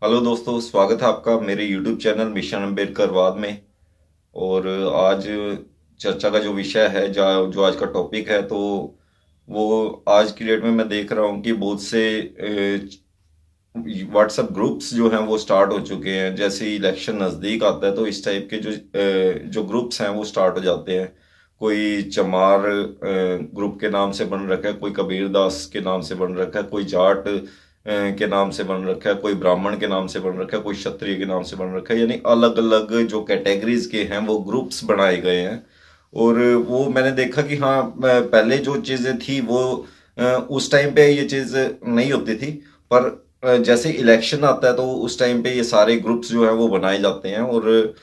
Hello दोस्तों, स्वागत है आपका मेरे यूट्यूब चैनल मिशन अम्बेडकरवाद में। और आज चर्चा का जो विषय है, जो आज का टॉपिक है, तो वो आज की डेट में मैं देख रहा हूँ कि बहुत से व्हाट्सएप ग्रुप्स जो हैं वो स्टार्ट हो चुके हैं। जैसे ही इलेक्शन नज़दीक आता है तो इस टाइप के जो ग्रुप्स हैं वो स्टार्ट हो जाते हैं। कोई चमार ग्रुप के नाम से बन रखा है, कोई कबीर दास के नाम से बन रखा है, कोई जाट के नाम से बन रखा है, कोई ब्राह्मण के नाम से बन रखा है, कोई क्षत्रिय के नाम से बन रखा है। यानी अलग अलग जो कैटेगरीज के हैं वो ग्रुप्स बनाए गए हैं। और वो मैंने देखा कि हाँ, पहले जो चीज़ें थी वो उस टाइम पे ये चीज़ नहीं होती थी। पर जैसे इलेक्शन आता है तो उस टाइम पे ये सारे ग्रुप्स जो है वो बनाए जाते हैं। और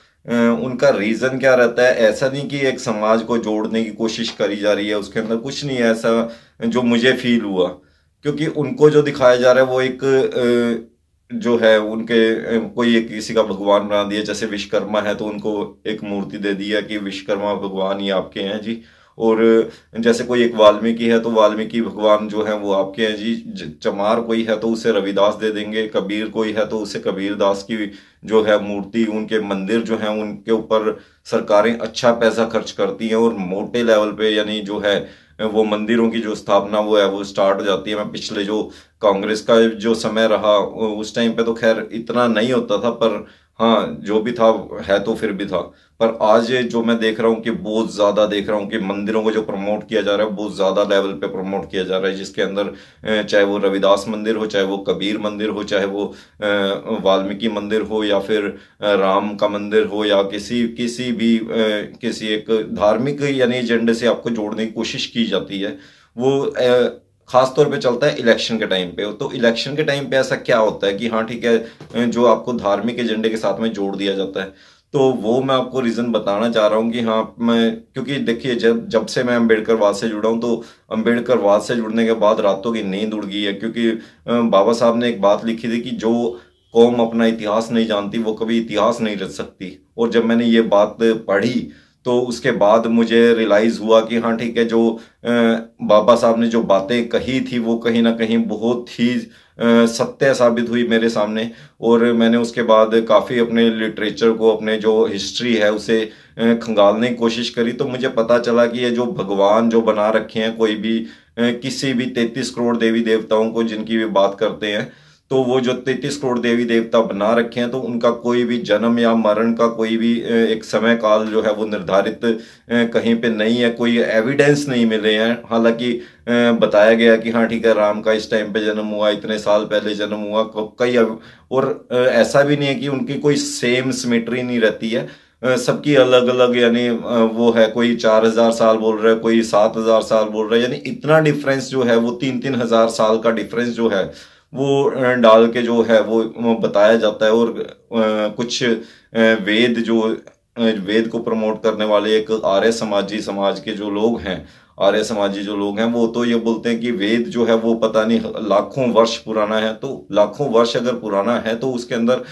उनका रीजन क्या रहता है, ऐसा नहीं कि एक समाज को जोड़ने की कोशिश करी जा रही है, उसके अंदर कुछ नहीं है ऐसा जो मुझे फील हुआ। क्योंकि उनको जो दिखाया जा रहा है वो एक जो है उनके कोई एक किसी का भगवान बना दिया। जैसे विश्वकर्मा है तो उनको एक मूर्ति दे दिया कि विश्वकर्मा भगवान ये आपके हैं जी। और जैसे कोई एक वाल्मीकि है तो वाल्मीकि भगवान जो है वो आपके हैं जी। चमार कोई है तो उसे रविदास दे देंगे, कबीर कोई है तो उसे कबीर दास की जो है मूर्ति, उनके मंदिर जो है उनके ऊपर सरकारें अच्छा पैसा खर्च करती हैं और मोटे लेवल पे यानी जो है वो मंदिरों की जो स्थापना वो है वो स्टार्ट हो जाती है। मैं पिछले जो कांग्रेस का जो समय रहा उस टाइम पे तो खैर इतना नहीं होता था, पर हाँ जो भी था है तो फिर भी था। पर आज जो मैं देख रहा हूँ कि बहुत ज्यादा देख रहा हूँ कि मंदिरों को जो प्रमोट किया जा रहा है बहुत ज्यादा लेवल पे प्रमोट किया जा रहा है, जिसके अंदर चाहे वो रविदास मंदिर हो, चाहे वो कबीर मंदिर हो, चाहे वो वाल्मीकि मंदिर हो, या फिर राम का मंदिर हो, या किसी किसी भी किसी एक धार्मिक यानी एजेंडे से आपको जोड़ने की कोशिश की जाती है। वो खास तौर पे चलता है इलेक्शन के टाइम पे। तो इलेक्शन के टाइम पे ऐसा क्या होता है कि हाँ ठीक है, जो आपको धार्मिक एजेंडे के साथ में जोड़ दिया जाता है। तो वो मैं आपको रीजन बताना चाह रहा हूँ कि हाँ मैं, क्योंकि देखिए जब जब से मैं अम्बेडकरवाद से जुड़ा हूँ तो अम्बेडकरवाद से जुड़ने के बाद रातों की नींद उड़ गई है। क्योंकि बाबा साहब ने एक बात लिखी थी कि जो कौम अपना इतिहास नहीं जानती वो कभी इतिहास नहीं रच सकती। और जब मैंने ये बात पढ़ी तो उसके बाद मुझे रियलाइज हुआ कि हाँ ठीक है, जो बाबा साहब ने जो बातें कही थी वो कहीं ना कहीं बहुत ही सत्य साबित हुई मेरे सामने। और मैंने उसके बाद काफ़ी अपने लिटरेचर को, अपने जो हिस्ट्री है उसे खंगालने की कोशिश करी। तो मुझे पता चला कि ये जो भगवान जो बना रखे हैं कोई भी किसी भी 33 करोड़ देवी देवताओं को जिनकी भी बात करते हैं, तो वो जो 33 करोड़ देवी देवता बना रखे हैं तो उनका कोई भी जन्म या मरण का कोई भी एक समय काल जो है वो निर्धारित कहीं पे नहीं है, कोई एविडेंस नहीं मिले हैं। हालांकि बताया गया कि हाँ ठीक है, राम का इस टाइम पे जन्म हुआ, इतने साल पहले जन्म हुआ, कई और ऐसा भी नहीं है कि उनकी कोई सेम सिमेट्री नहीं रहती है। सबकी अलग अलग यानी वो है, कोई 4,000 साल बोल रहा है, कोई 7,000 साल बोल रहा है। यानी इतना डिफरेंस जो है वो 3-3 हजार साल का डिफरेंस जो है वो डाल के जो है वो बताया जाता है। और कुछ वेद जो वेद को प्रमोट करने वाले एक आर्य समाजी समाज के जो लोग हैं, आर्य समाजी जो लोग हैं, वो तो ये बोलते हैं कि वेद जो है वो पता नहीं लाखों वर्ष पुराना है। तो लाखों वर्ष अगर पुराना है तो उसके अंदर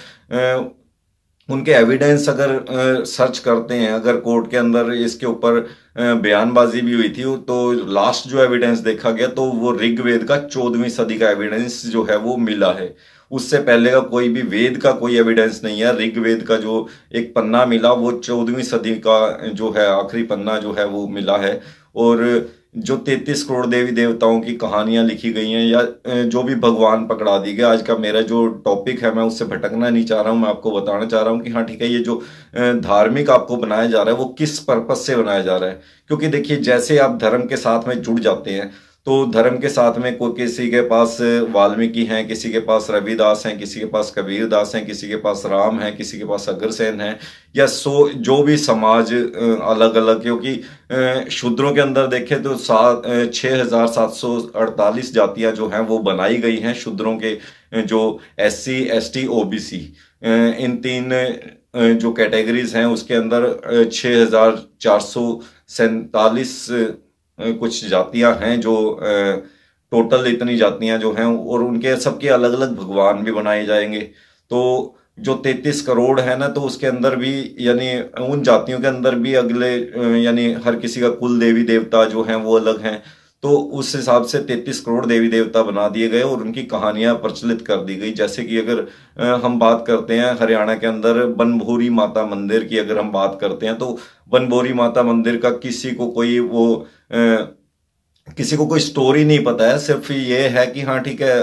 उनके एविडेंस अगर सर्च करते हैं, अगर कोर्ट के अंदर इसके ऊपर बयानबाजी भी हुई थी, तो लास्ट जो एविडेंस देखा गया तो वो ऋग्वेद का 14वीं सदी का एविडेंस जो है वो मिला है। उससे पहले का कोई भी वेद का कोई एविडेंस नहीं है। ऋग्वेद का जो एक पन्ना मिला वो 14वीं सदी का जो है आखिरी पन्ना जो है वो मिला है। और जो 33 करोड़ देवी देवताओं की कहानियां लिखी गई हैं, या जो भी भगवान पकड़ा दी गया, आज का मेरा जो टॉपिक है मैं उससे भटकना नहीं चाह रहा हूं। मैं आपको बताना चाह रहा हूं कि हाँ ठीक है, ये जो धार्मिक आपको बनाया जा रहा है वो किस पर्पज से बनाया जा रहा है। क्योंकि देखिए जैसे आप धर्म के साथ में जुड़ जाते हैं तो धर्म के साथ में कोई, किसी के पास वाल्मीकि हैं, किसी के पास रविदास हैं, किसी के पास कबीर दास हैं, किसी के पास राम है, किसी के पास अग्रसेन है, या जो भी समाज अलग अलग। क्योंकि शूद्रों के अंदर देखें तो 6,748 जातियां जो हैं वो बनाई गई हैं शूद्रों के, जो SC ST OBC, इन तीन जो कैटेगरीज हैं उसके अंदर 6,447 कुछ जातियां हैं जो टोटल इतनी जातियां जो हैं, और उनके सबके अलग अलग भगवान भी बनाए जाएंगे। तो जो 33 करोड़ है ना, तो उसके अंदर भी यानी उन जातियों के अंदर भी अगले यानी हर किसी का कुल देवी देवता जो हैं वो अलग हैं। तो उस हिसाब से 33 करोड़ देवी देवता बना दिए गए और उनकी कहानियां प्रचलित कर दी गई। जैसे कि अगर हम बात करते हैं हरियाणा के अंदर बनभूरी माता मंदिर की, अगर हम बात करते हैं तो बनभूरी माता मंदिर का किसी को कोई स्टोरी नहीं पता है। सिर्फ ये है कि हाँ ठीक है,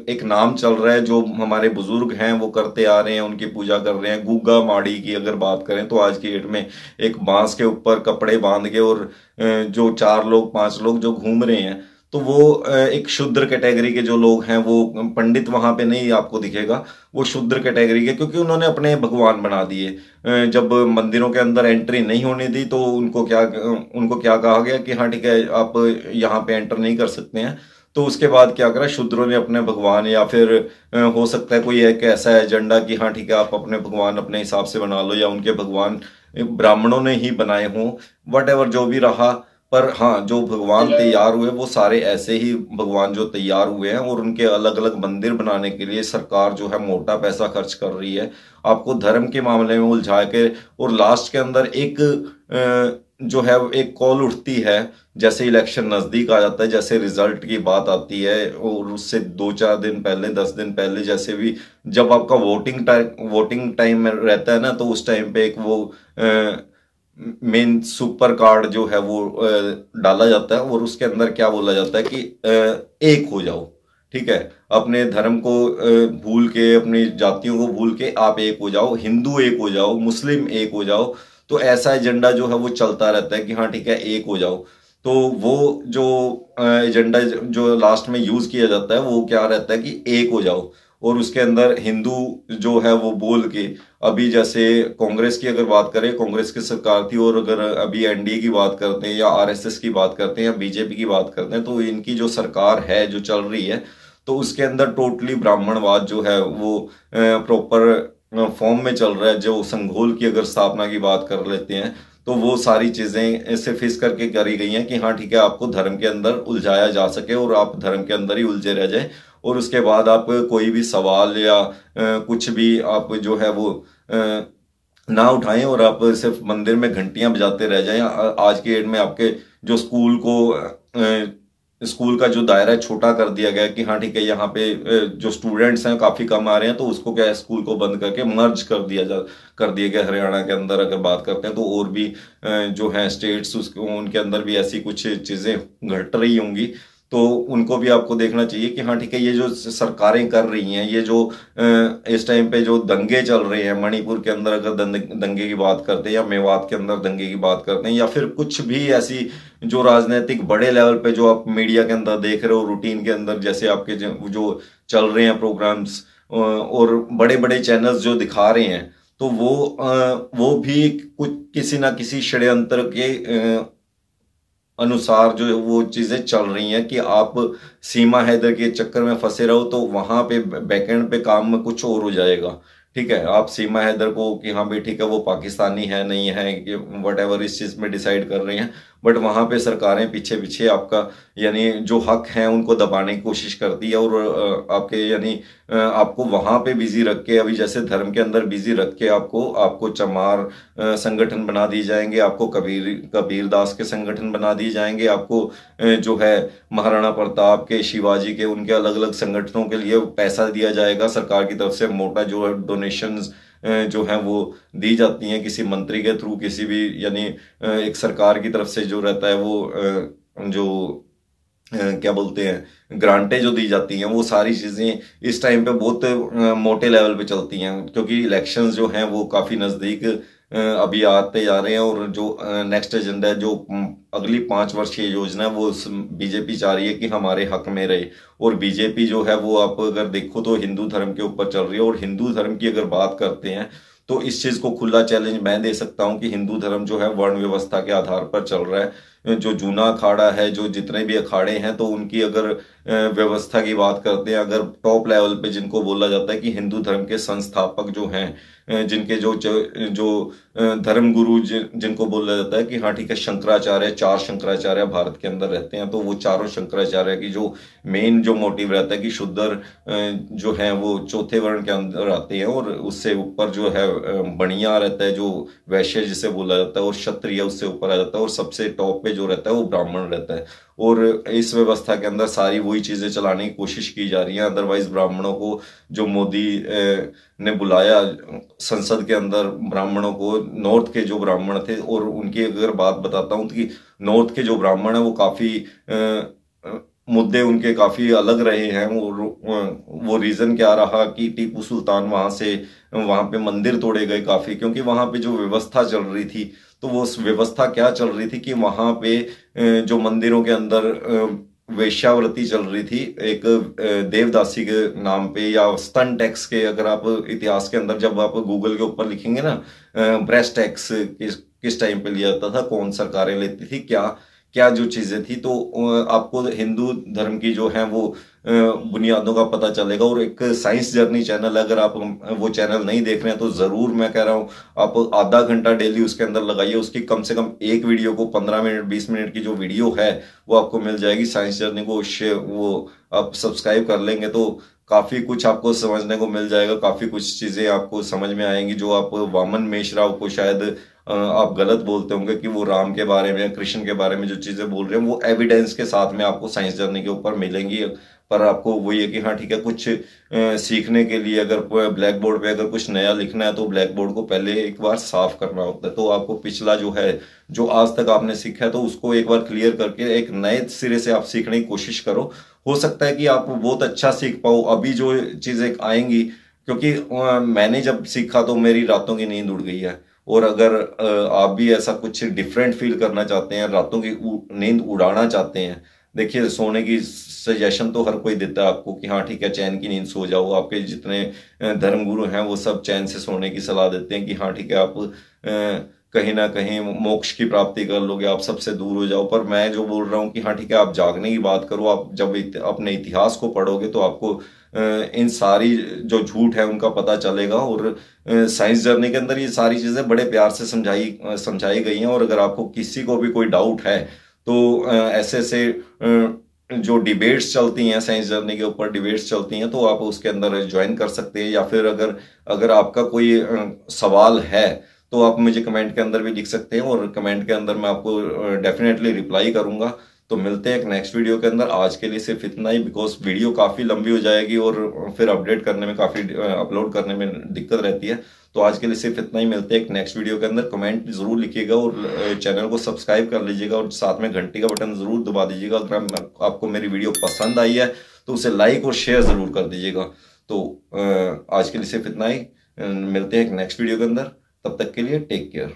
एक नाम चल रहा है, जो हमारे बुजुर्ग हैं वो करते आ रहे हैं, उनकी पूजा कर रहे हैं। गुग्गा माड़ी की अगर बात करें तो आज की डेट में एक बांस के ऊपर कपड़े बांध के और जो 4 लोग 5 लोग जो घूम रहे हैं, तो वो एक शूद्र कैटेगरी के जो लोग हैं, वो पंडित वहां पे नहीं आपको दिखेगा, वो शूद्र कैटेगरी के, क्योंकि उन्होंने अपने भगवान बना दिए। जब मंदिरों के अंदर एंट्री नहीं होने दी तो उनको क्या कहा गया कि हाँ ठीक है, आप यहाँ पे एंटर नहीं कर सकते हैं। तो उसके बाद क्या करा, शूद्रों ने अपने भगवान, या फिर हो सकता है कोई एक ऐसा एजेंडा कि हाँ ठीक है, आप अपने भगवान अपने हिसाब से बना लो, या उनके भगवान ब्राह्मणों ने ही बनाए हों, वट एवर जो भी रहा। पर हाँ, जो भगवान तैयार हुए वो सारे ऐसे ही भगवान जो तैयार हुए हैं, और उनके अलग अलग मंदिर बनाने के लिए सरकार जो है मोटा पैसा खर्च कर रही है, आपको धर्म के मामले में उलझा के। और लास्ट के अंदर जो है एक कॉल उठती है, जैसे इलेक्शन नजदीक आ जाता है, जैसे रिजल्ट की बात आती है, और उससे 2-4 दिन पहले 10 दिन पहले, जैसे भी जब आपका वोटिंग टाइम में रहता है ना, तो उस टाइम पे एक वो मेन सुपर कार्ड जो है वो डाला जाता है, और उसके अंदर क्या बोला जाता है कि एक हो जाओ, ठीक है, अपने धर्म को भूल के, अपनी जातियों को भूल के आप एक हो जाओ, हिंदू एक हो जाओ, मुस्लिम एक हो जाओ। तो ऐसा एजेंडा जो है वो चलता रहता है कि हाँ ठीक है, एक हो जाओ। तो वो जो एजेंडा जो लास्ट में यूज किया जाता है वो क्या रहता है कि एक हो जाओ, और उसके अंदर हिंदू जो है वो बोल के, अभी जैसे कांग्रेस की अगर बात करें, कांग्रेस की सरकार थी, और अगर अभी एनडीए की बात करते हैं, या आरएसएस की बात करते हैं, या बीजेपी की बात करते हैं, तो इनकी जो सरकार है जो चल रही है, तो उसके अंदर टोटली ब्राह्मणवाद जो है वो प्रॉपर फॉर्म में चल रहा है। जो संघोल की अगर स्थापना की बात कर लेते हैं, तो वो सारी चीजें सिर्फ इस करके करी गई हैं कि हाँ ठीक है, आपको धर्म के अंदर उलझाया जा सके और आप धर्म के अंदर ही उलझे रह जाए, और उसके बाद आप कोई भी सवाल या कुछ भी आप जो है वो ना उठाएं, और आप सिर्फ मंदिर में घंटियां बजाते रह जाएं। आज की डेट में आपके जो स्कूल का जो दायरा छोटा कर दिया गया कि हाँ ठीक है, यहाँ पे जो स्टूडेंट्स हैं काफी कम आ रहे हैं, तो उसको क्या है, स्कूल को बंद करके मर्ज कर दिया गया। हरियाणा के अंदर अगर बात करते हैं, तो और भी जो है स्टेट्स उनके अंदर भी ऐसी कुछ चीजें घट रही होंगी, तो उनको भी आपको देखना चाहिए कि हाँ ठीक है, ये जो सरकारें कर रही हैं, ये जो इस टाइम पे जो दंगे चल रहे हैं, मणिपुर के अंदर अगर दंगे की बात करते हैं, या मेवात के अंदर दंगे की बात करते हैं, या फिर कुछ भी ऐसी जो राजनीतिक बड़े लेवल पे जो आप मीडिया के अंदर देख रहे हो, रूटीन के अंदर जैसे आपके जो चल रहे हैं प्रोग्राम्स, और बड़े बड़े चैनल्स जो दिखा रहे हैं, तो वो भी कुछ किसी ना किसी षड्यंत्र के अनुसार जो वो चीजें चल रही हैं कि आप सीमा हैदर के चक्कर में फंसे रहो, तो वहां पे बैकएंड पे काम में कुछ और हो जाएगा। ठीक है, आप सीमा हैदर को कि हाँ भाई ठीक है, वो पाकिस्तानी है नहीं है, कि वट एवर इस चीज में डिसाइड कर रहे हैं, बट वहां पे सरकारें पीछे पीछे आपका यानी जो हक है उनको दबाने की कोशिश करती है, और आपके यानी आपको वहां पे बिजी रख के, अभी जैसे धर्म के अंदर बिजी रख के आपको चमार संगठन बना दिए जाएंगे, आपको कबीर दास के संगठन बना दिए जाएंगे, आपको जो है महाराणा प्रताप के, शिवाजी के, उनके अलग अलग संगठनों के लिए पैसा दिया जाएगा सरकार की तरफ से, मोटा जो है डोनेशंस जो है वो दी जाती हैं किसी मंत्री के थ्रू, किसी भी यानी एक सरकार की तरफ से जो रहता है वो जो क्या बोलते हैं ग्रांटें जो दी जाती हैं, वो सारी चीजें इस टाइम पे बहुत मोटे लेवल पे चलती हैं, क्योंकि इलेक्शंस जो हैं वो काफी नजदीक अभी आते जा रहे हैं, और जो नेक्स्ट एजेंडा है, जो अगली 5 वर्षीय योजना है, वो बीजेपी चाह रही है कि हमारे हक में रहे। और बीजेपी जो है वो आप अगर देखो तो हिंदू धर्म के ऊपर चल रही है, और हिंदू धर्म की अगर बात करते हैं तो इस चीज को खुला चैलेंज मैं दे सकता हूं कि हिंदू धर्म जो है वर्ण व्यवस्था के आधार पर चल रहा है। जो जूना अखाड़ा है, जो जितने भी अखाड़े हैं, तो उनकी अगर व्यवस्था की बात करते हैं, अगर टॉप लेवल पे जिनको बोला जाता है कि हिंदू धर्म के संस्थापक जो हैं, जिनके जो धर्म गुरु जिनको बोला जाता है कि हाँ ठीक है, शंकराचार्य, 4 शंकराचार्य भारत के अंदर रहते हैं, तो वो चारों शंकराचार्य की जो मेन जो मोटिव रहता है कि शूद्र जो है वो चौथे वर्ण के अंदर आते हैं, और उससे ऊपर जो है बणिया रहता है, जो वैश्य जिसे बोला जाता है, और क्षत्रिय उससे ऊपर आ जाता है, और सबसे टॉप पे पे जो रहता है वो ब्राह्मण रहता है। और इस व्यवस्था के अंदर सारी वही चीजें चलाने की कोशिश की जा रही है। अदरवाइज ब्राह्मणों को जो मोदी ने बुलाया संसद के अंदर, ब्राह्मणों को, नॉर्थ के जो ब्राह्मण थे, और उनकी अगर बात बताता हूँ कि नॉर्थ के जो ब्राह्मण है वो काफी मुद्दे उनके काफी अलग रहे हैं। वो रीजन क्या रहा कि टीपू सुल्तान वहां पे मंदिर तोड़े गए काफी, क्योंकि वहां पे जो व्यवस्था चल रही थी, तो वो व्यवस्था क्या चल रही थी कि वहां पे जो मंदिरों के अंदर वेश्यावृत्ति चल रही थी, एक देवदासी के नाम पे, या स्तन टैक्स के, अगर आप इतिहास के अंदर जब आप गूगल के ऊपर लिखेंगे ना, ब्रेस्ट टैक्स किस टाइम पे लिया जाता था, कौन सरकारें लेती थी, क्या क्या जो चीजें थी, तो आपको हिंदू धर्म की जो है वो बुनियादों का पता चलेगा। और एक साइंस जर्नी चैनल, अगर आप वो चैनल नहीं देख रहे हैं तो जरूर, मैं कह रहा हूँ, आप आधा घंटा डेली उसके अंदर लगाइए। उसकी कम से कम एक वीडियो को 15 मिनट 20 मिनट की जो वीडियो है वो आपको मिल जाएगी। साइंस जर्नी को वो आप सब्सक्राइब कर लेंगे तो काफी कुछ आपको समझने को मिल जाएगा, काफी कुछ चीजें आपको समझ में आएंगी। जो आप वामन मेश्राम को शायद आप गलत बोलते होंगे कि वो राम के बारे में, कृष्ण के बारे में जो चीजें बोल रहे हैं वो एविडेंस के साथ में आपको साइंस जर्नी के ऊपर मिलेंगी। पर आपको वही है कि हाँ ठीक है, कुछ सीखने के लिए अगर ब्लैक बोर्ड पे अगर कुछ नया लिखना है तो ब्लैक बोर्ड को पहले एक बार साफ करना होता है। तो आपको पिछला जो है, जो आज तक आपने सीखा है, तो उसको एक बार क्लियर करके एक नए सिरे से आप सीखने की कोशिश करो। हो सकता है कि आप बहुत अच्छा सीख पाओ अभी जो चीजें आएंगी, क्योंकि मैंने जब सीखा तो मेरी रातों की नींद उड़ गई है। और अगर आप भी ऐसा कुछ डिफरेंट फील करना चाहते हैं, रातों की नींद उड़ाना चाहते हैं, देखिए सोने की सजेशन तो हर कोई देता है आपको कि हाँ ठीक है चैन की नींद सो जाओ। आपके जितने धर्मगुरु हैं वो सब चैन से सोने की सलाह देते हैं कि हाँ ठीक है आप कहीं ना कहीं मोक्ष की प्राप्ति कर लोगे, आप सबसे दूर हो जाओ। पर मैं जो बोल रहा हूँ कि हाँ ठीक है आप जागने की बात करो। आप जब अपने इतिहास को पढ़ोगे तो आपको इन सारी जो झूठ है उनका पता चलेगा। और साइंस जर्नी के अंदर ये सारी चीजें बड़े प्यार से समझाई गई हैं। और अगर आपको किसी को भी कोई डाउट है तो ऐसे ऐसे जो डिबेट्स चलती हैं, साइंस जर्नी के ऊपर डिबेट्स चलती हैं, तो आप उसके अंदर ज्वाइन कर सकते हैं। या फिर अगर अगर आपका कोई सवाल है तो आप मुझे कमेंट के अंदर भी लिख सकते हैं, और कमेंट के अंदर मैं आपको डेफिनेटली रिप्लाई करूंगा। तो मिलते हैं एक नेक्स्ट वीडियो के अंदर। आज के लिए सिर्फ इतना ही, बिकॉज वीडियो काफी लंबी हो जाएगी और फिर अपडेट करने में काफी अपलोड करने में दिक्कत रहती है। तो आज के लिए सिर्फ इतना ही, मिलते हैं एक नेक्स्ट वीडियो के अंदर। कमेंट जरूर लिखिएगा और चैनल को सब्सक्राइब कर लीजिएगा और साथ में घंटी का बटन जरूर दबा दीजिएगा। अगर आपको मेरी वीडियो पसंद आई है तो उसे लाइक और शेयर जरूर कर दीजिएगा। तो आज के लिए सिर्फ इतना ही, मिलते हैं एक नेक्स्ट वीडियो के अंदर। तब तक के लिए टेक केयर।